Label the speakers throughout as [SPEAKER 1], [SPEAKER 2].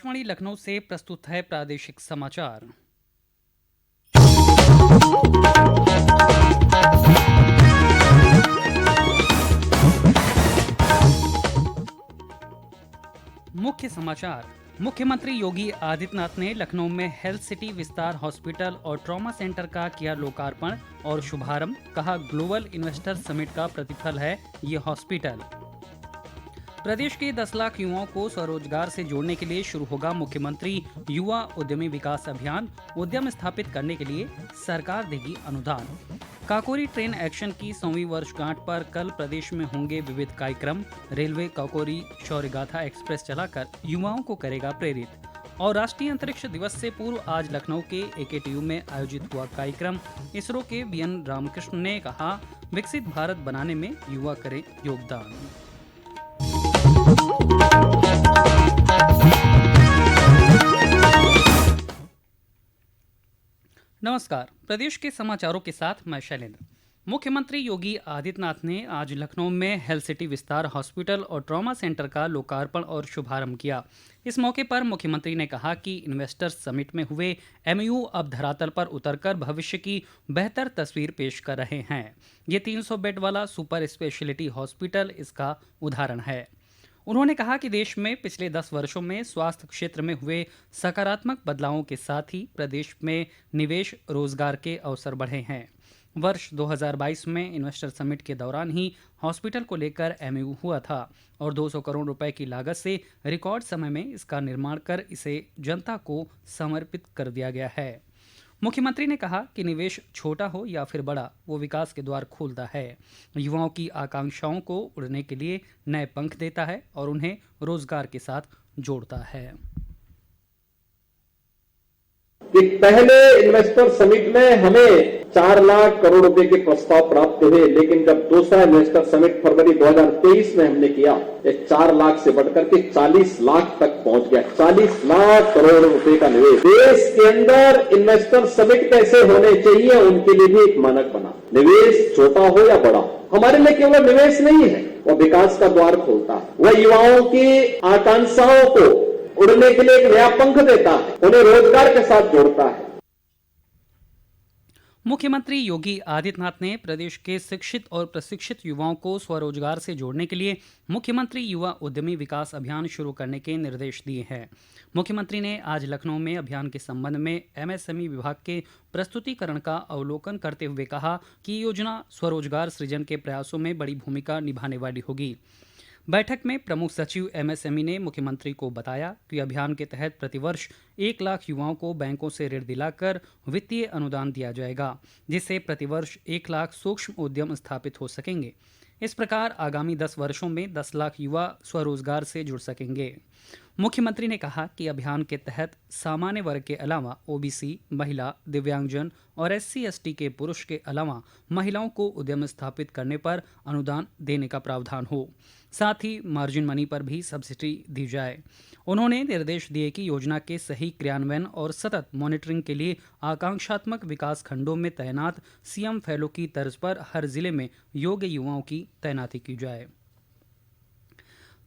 [SPEAKER 1] आकाशवाणी लखनऊ से प्रस्तुत है प्रादेशिक समाचार। मुख्य समाचार। मुख्यमंत्री योगी आदित्यनाथ ने लखनऊ में हेल्थ सिटी विस्तार हॉस्पिटल और ट्रॉमा सेंटर का किया लोकार्पण और शुभारंभ। कहा, ग्लोबल इन्वेस्टर समिट का प्रतिफल है ये हॉस्पिटल। प्रदेश के 10 लाख युवाओं को स्वरोजगार से जोड़ने के लिए शुरू होगा मुख्यमंत्री युवा उद्यमी विकास अभियान। उद्यम स्थापित करने के लिए सरकार देगी अनुदान। काकोरी ट्रेन एक्शन की 100वीं वर्षगांठ पर कल प्रदेश में होंगे विविध कार्यक्रम। रेलवे काकोरी शौर्य गाथा एक्सप्रेस चलाकर युवाओं को करेगा प्रेरित। और राष्ट्रीय अंतरिक्ष दिवस से पूर्व आज लखनऊ के AKTU में आयोजित हुआ कार्यक्रम। इसरो के BN रामकृष्ण ने कहा, विकसित भारत बनाने में युवा करें योगदान। नमस्कार, प्रदेश के समाचारों के साथ मैं शैलेंद्र। मुख्यमंत्री योगी आदित्यनाथ ने आज लखनऊ में हेल्थ सिटी विस्तार हॉस्पिटल और ट्रॉमा सेंटर का लोकार्पण और शुभारंभ किया। इस मौके पर मुख्यमंत्री ने कहा कि इन्वेस्टर्स समिट में हुए MOU अब धरातल पर उतरकर भविष्य की बेहतर तस्वीर पेश कर रहे हैं। ये 300 बेड वाला सुपर स्पेशलिटी हॉस्पिटल इसका उदाहरण है। उन्होंने कहा कि देश में पिछले 10 वर्षों में स्वास्थ्य क्षेत्र में हुए सकारात्मक बदलावों के साथ ही प्रदेश में निवेश रोजगार के अवसर बढ़े हैं। वर्ष 2022 में इन्वेस्टर समिट के दौरान ही हॉस्पिटल को लेकर MOU हुआ था और 200 करोड़ रुपए की लागत से रिकॉर्ड समय में इसका निर्माण कर इसे जनता को समर्पित कर दिया गया है। मुख्यमंत्री ने कहा कि निवेश छोटा हो या फिर बड़ा, वो विकास के द्वार खोलता है, युवाओं की आकांक्षाओं को उड़ने के लिए नए पंख देता है और उन्हें रोजगार के साथ जोड़ता है।
[SPEAKER 2] कि पहले इन्वेस्टर समिट में हमें 4 लाख करोड़ रुपए के प्रस्ताव प्राप्त हुए, लेकिन जब दूसरा इन्वेस्टर समिट फरवरी 2023 में हमने किया, ये 4 लाख से बढ़कर के 40 लाख तक पहुंच गया। 40 लाख करोड़ रुपए का निवेश। देश के अंदर इन्वेस्टर समिट कैसे होने चाहिए, उनके लिए भी एक मानक बना। निवेश छोटा हो या बड़ा, हमारे लिए केवल निवेश नहीं है, वह विकास का द्वार खोलता है। वह युवाओं की आकांक्षाओं को उड़ने के लिए एक नया पंख देता है, उन्हें रोजगार के साथ जोड़ता है।
[SPEAKER 1] मुख्यमंत्री योगी आदित्यनाथ ने प्रदेश के शिक्षित और प्रशिक्षित युवाओं को स्वरोजगार से जोड़ने के लिए मुख्यमंत्री युवा उद्यमी विकास अभियान शुरू करने के निर्देश दिए हैं। मुख्यमंत्री ने आज लखनऊ में अभियान के संबंध में MSME विभाग के प्रस्तुतिकरण का अवलोकन करते हुए कहा कि योजना स्वरोजगार सृजन के प्रयासों में बड़ी भूमिका निभाने वाली होगी। बैठक में प्रमुख सचिव MSME ने मुख्यमंत्री को बताया कि अभियान के तहत प्रतिवर्ष 1 लाख युवाओं को बैंकों से ऋण दिलाकर वित्तीय अनुदान दिया जाएगा, जिससे प्रतिवर्ष 1 लाख सूक्ष्म उद्यम स्थापित हो सकेंगे। इस प्रकार आगामी 10 वर्षों में 10 लाख युवा स्वरोजगार से जुड़ सकेंगे। मुख्यमंत्री ने कहा कि अभियान के तहत सामान्य वर्ग के अलावा OBC, महिला, दिव्यांगजन और SC/ST के पुरुष के अलावा महिलाओं को उद्यम स्थापित करने पर अनुदान देने का प्रावधान हो। साथ ही मार्जिन मनी पर भी सब्सिडी दी जाए। उन्होंने निर्देश दिए कि योजना के सही क्रियान्वयन और सतत मॉनिटरिंग के लिए आकांक्षात्मक विकास खंडों में तैनात CM फेलो की तर्ज पर हर जिले में योग्य युवाओं की तैनाती की जाए।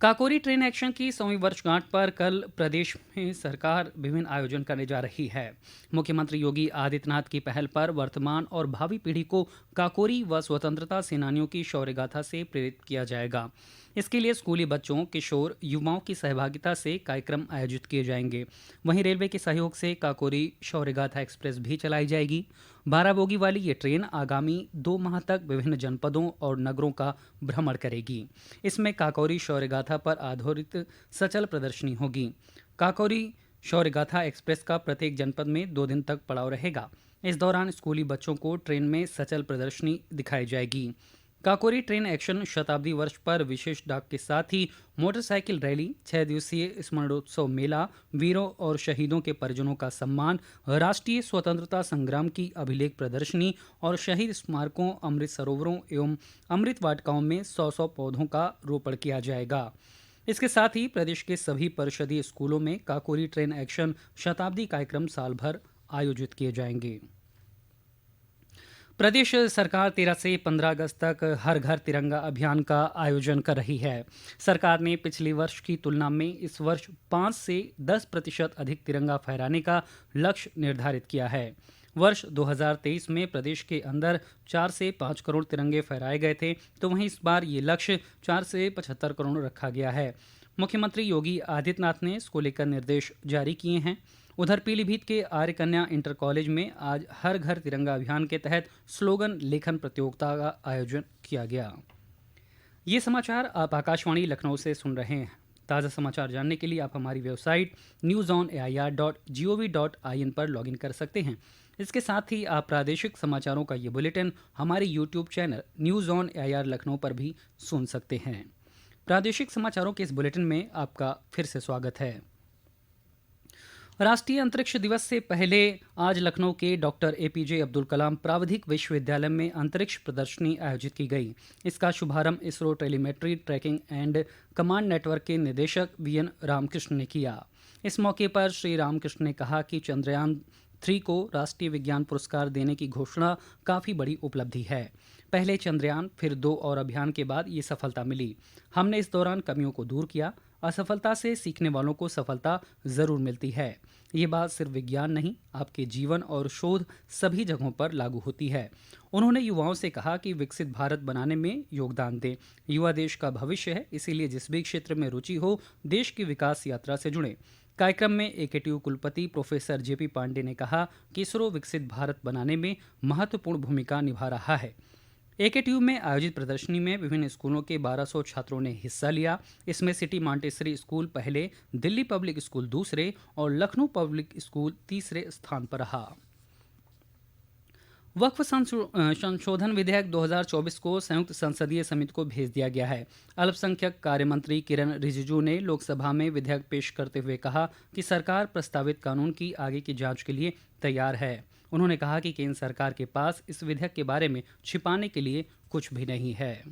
[SPEAKER 1] काकोरी ट्रेन एक्शन की 100वीं वर्षगांठ पर कल प्रदेश में सरकार विभिन्न आयोजन करने जा रही है। मुख्यमंत्री योगी आदित्यनाथ की पहल पर वर्तमान और भावी पीढ़ी को काकोरी व स्वतंत्रता सेनानियों की शौर्य गाथा से प्रेरित किया जाएगा। इसके लिए स्कूली बच्चों, किशोर, युवाओं की सहभागिता से कार्यक्रम आयोजित किए जाएंगे। वहीं रेलवे के सहयोग से काकोरी शौर्य गाथा एक्सप्रेस भी चलाई जाएगी। 12 बोगी वाली ये ट्रेन आगामी 2 माह तक विभिन्न जनपदों और नगरों का भ्रमण करेगी। इसमें काकोरी शौर्य गाथा पर आधारित सचल प्रदर्शनी होगी। काकोरी शौर्य गाथा एक्सप्रेस का प्रत्येक जनपद में 2 दिन तक पड़ाव रहेगा। इस दौरान स्कूली बच्चों को ट्रेन में सचल प्रदर्शनी दिखाई जाएगी। काकोरी ट्रेन एक्शन शताब्दी वर्ष पर विशेष डाक के साथ ही मोटरसाइकिल रैली, 6 दिवसीय स्मरणोत्सव मेला, वीरों और शहीदों के परिजनों का सम्मान, राष्ट्रीय स्वतंत्रता संग्राम की अभिलेख प्रदर्शनी और शहीद स्मारकों, अमृत सरोवरों एवं अमृत वाटिकाओं में 100 पौधों का रोपण किया जाएगा। इसके साथ ही प्रदेश के सभी परिषदीय स्कूलों में काकोरी ट्रेन एक्शन शताब्दी कार्यक्रम साल भर आयोजित किए जाएंगे। प्रदेश सरकार 13 से 15 अगस्त तक हर घर तिरंगा अभियान का आयोजन कर रही है। सरकार ने पिछले वर्ष की तुलना में इस वर्ष 5 से 10% अधिक तिरंगा फहराने का लक्ष्य निर्धारित किया है। वर्ष 2023 में प्रदेश के अंदर 4 से 5 करोड़ तिरंगे फहराए गए थे, तो वहीं इस बार ये लक्ष्य 4 से 75 करोड़ रखा गया है। मुख्यमंत्री योगी आदित्यनाथ ने इसको लेकर निर्देश जारी किए हैं। उधर पीलीभीत के आर्य कन्या इंटर कॉलेज में आज हर घर तिरंगा अभियान के तहत स्लोगन लेखन प्रतियोगिता का आयोजन किया गया। ये समाचार आप आकाशवाणी लखनऊ से सुन रहे हैं। ताज़ा समाचार जानने के लिए आप हमारी वेबसाइट newsonair.gov.in पर लॉगिन कर सकते हैं। इसके साथ ही आप प्रादेशिक समाचारों का ये बुलेटिन हमारे YouTube channel news on AIR Lucknow पर भी सुन सकते हैं। प्रादेशिक समाचारों के इस बुलेटिन में आपका फिर से स्वागत है। राष्ट्रीय अंतरिक्ष दिवस से पहले आज लखनऊ के डॉक्टर एपीजे अब्दुल कलाम प्राविधिक विश्वविद्यालय में अंतरिक्ष प्रदर्शनी आयोजित की गई। इसका शुभारंभ ISRO telemetry tracking and command network के निदेशक वीएन रामकृष्ण ने किया। इस मौके पर श्री रामकृष्ण ने कहा कि चंद्रयान 3 को राष्ट्रीय विज्ञान पुरस्कार देने की घोषणा काफ़ी बड़ी उपलब्धि है। पहले चंद्रयान, फिर 2 और अभियान के बाद ये सफलता मिली। हमने इस दौरान कमियों को दूर किया। असफलता से सीखने वालों को सफलता ज़रूर मिलती है। ये बात सिर्फ विज्ञान नहीं, आपके जीवन और शोध सभी जगहों पर लागू होती है। उन्होंने युवाओं से कहा कि विकसित भारत बनाने में योगदान दें। युवा देश का भविष्य है, इसीलिए जिस भी क्षेत्र में रुचि हो, देश की विकास यात्रा से जुड़ें। कार्यक्रम में एकेटीयू कुलपति प्रोफेसर जेपी पांडे ने कहा कि इसरो विकसित भारत बनाने में महत्वपूर्ण भूमिका निभा रहा है। एकेटीयू में आयोजित प्रदर्शनी में विभिन्न स्कूलों के 1200 छात्रों ने हिस्सा लिया। इसमें सिटी मॉन्टेसरी स्कूल पहले, दिल्ली पब्लिक स्कूल दूसरे और लखनऊ पब्लिक स्कूल तीसरे स्थान पर रहा। वक्फ संशोधन विधेयक 2024 को संयुक्त संसदीय समिति को भेज दिया गया है। अल्पसंख्यक कार्य मंत्री किरण रिजिजू ने लोकसभा में विधेयक पेश करते हुए कहा कि सरकार प्रस्तावित कानून की आगे की जांच के लिए तैयार है। उन्होंने कहा कि केंद्र सरकार के पास इस विधेयक के बारे में छिपाने के लिए कुछ भी नहीं है।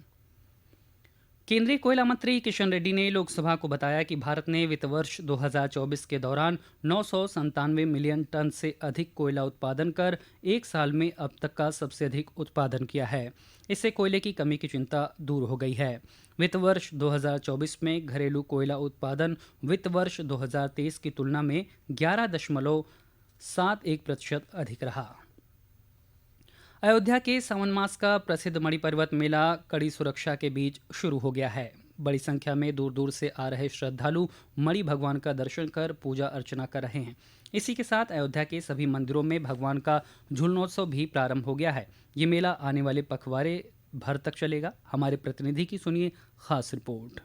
[SPEAKER 1] केंद्रीय कोयला मंत्री किशन रेड्डी ने लोकसभा को बताया कि भारत ने वित्त वर्ष 2024 के दौरान 997 मिलियन टन से अधिक कोयला उत्पादन कर एक साल में अब तक का सबसे अधिक उत्पादन किया है। इससे कोयले की कमी की चिंता दूर हो गई है। वित्त वर्ष 2024 में घरेलू कोयला उत्पादन वित्त वर्ष 2023 की तुलना में 11.71% अधिक रहा। अयोध्या के सावन मास का प्रसिद्ध मणिपर्वत मेला कड़ी सुरक्षा के बीच शुरू हो गया है। बड़ी संख्या में दूर दूर से आ रहे श्रद्धालु मणि भगवान का दर्शन कर पूजा अर्चना कर रहे हैं। इसी के साथ अयोध्या के सभी मंदिरों में भगवान का झूलनोत्सव भी प्रारंभ हो गया है। ये मेला आने वाले पखवाड़े भर तक चलेगा। हमारे प्रतिनिधि की सुनिए खास रिपोर्ट।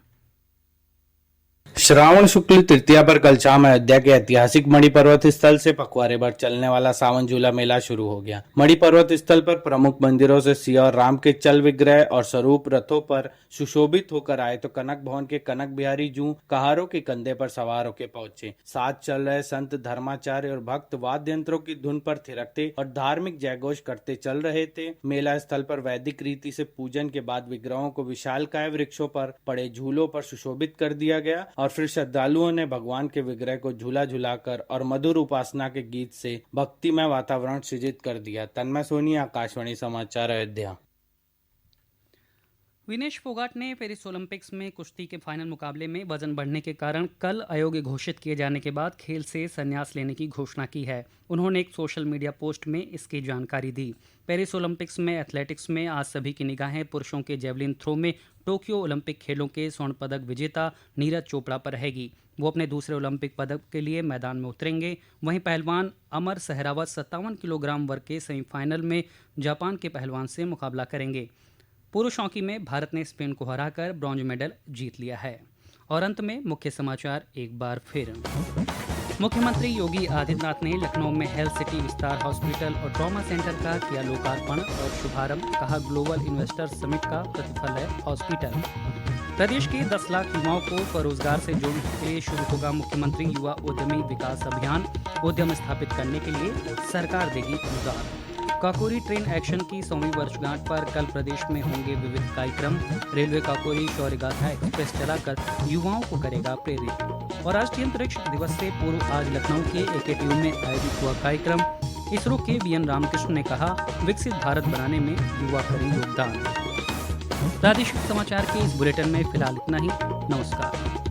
[SPEAKER 3] श्रावण शुक्ल तृतीया पर कल शाम अयोध्या के ऐतिहासिक मणिपर्वत स्थल से पखवाड़े भर चलने वाला सावन झूला मेला शुरू हो गया। मणिपर्वत स्थल पर प्रमुख मंदिरों से सिया और राम के चल विग्रह और स्वरूप रथों पर सुशोभित होकर आए, तो कनक भवन के कनक बिहारी जू कहारों के कंधे पर सवार होकर पहुंचे। साथ चल रहे संत, धर्माचार्य और भक्त वाद्य यंत्रों की धुन पर थिरकते और धार्मिक जयघोष करते चल रहे थे। मेला स्थल पर वैदिक रीति से पूजन के बाद विग्रहों को विशालकाय वृक्षों पर पड़े झूलों पर सुशोभित कर दिया गया और फिर श्रद्धालुओं ने भगवान के विग्रह को झूला झुलाकर और मधुर उपासना के गीत से भक्तिमय वातावरण सृजित कर दिया। तन्मय सोनी, आकाशवाणी समाचार, अयोध्या।
[SPEAKER 1] विनेश फोगाट ने पेरिस ओलंपिक्स में कुश्ती के फाइनल मुकाबले में वजन बढ़ने के कारण कल अयोग्य घोषित किए जाने के बाद खेल से संन्यास लेने की घोषणा की है। उन्होंने एक सोशल मीडिया पोस्ट में इसकी जानकारी दी। पेरिस ओलंपिक्स में एथलेटिक्स में आज सभी की निगाहें पुरुषों के जेवलिन थ्रो में टोक्यो ओलंपिक खेलों के स्वर्ण पदक विजेता नीरज चोपड़ा पर रहेगी। वो अपने दूसरे ओलंपिक पदक के लिए मैदान में उतरेंगे। वहीं पहलवान अमर सहरावत 57 किलोग्राम वर्ग के सेमीफाइनल में जापान के पहलवान से मुकाबला करेंगे। पुरुष हॉकी में भारत ने स्पेन को हराकर ब्रॉन्ज मेडल जीत लिया है। और अंत में मुख्य समाचार एक बार फिर। मुख्यमंत्री योगी आदित्यनाथ ने लखनऊ में हेल्थ सिटी विस्तार हॉस्पिटल और ट्रॉमा सेंटर का किया लोकार्पण और शुभारंभ। कहा, ग्लोबल इन्वेस्टर्स समिट का प्रतिफल है हॉस्पिटल। प्रदेश के 10 लाख युवाओं को स्वरोजगार से जोड़ने के लिए शुरू होगा मुख्यमंत्री युवा उद्यमी विकास अभियान। उद्यम स्थापित करने के लिए सरकार देगी अनुदान। काकोरी ट्रेन एक्शन की 100वीं वर्षगांठ पर कल प्रदेश में होंगे विविध कार्यक्रम। रेलवे काकोरी शौर्य गाथा एक्सप्रेस चलाकर युवाओं को करेगा प्रेरित। और राष्ट्रीय अंतरिक्ष दिवस से पूर्व आज लखनऊ के एकेटीयू में आयोजित हुआ कार्यक्रम इसरो के वीएन रामकृष्ण ने कहा, विकसित भारत बनाने में युवा करें योगदान। प्रादेशिक समाचार के इस बुलेटिन में फिलहाल इतना ही। नमस्कार।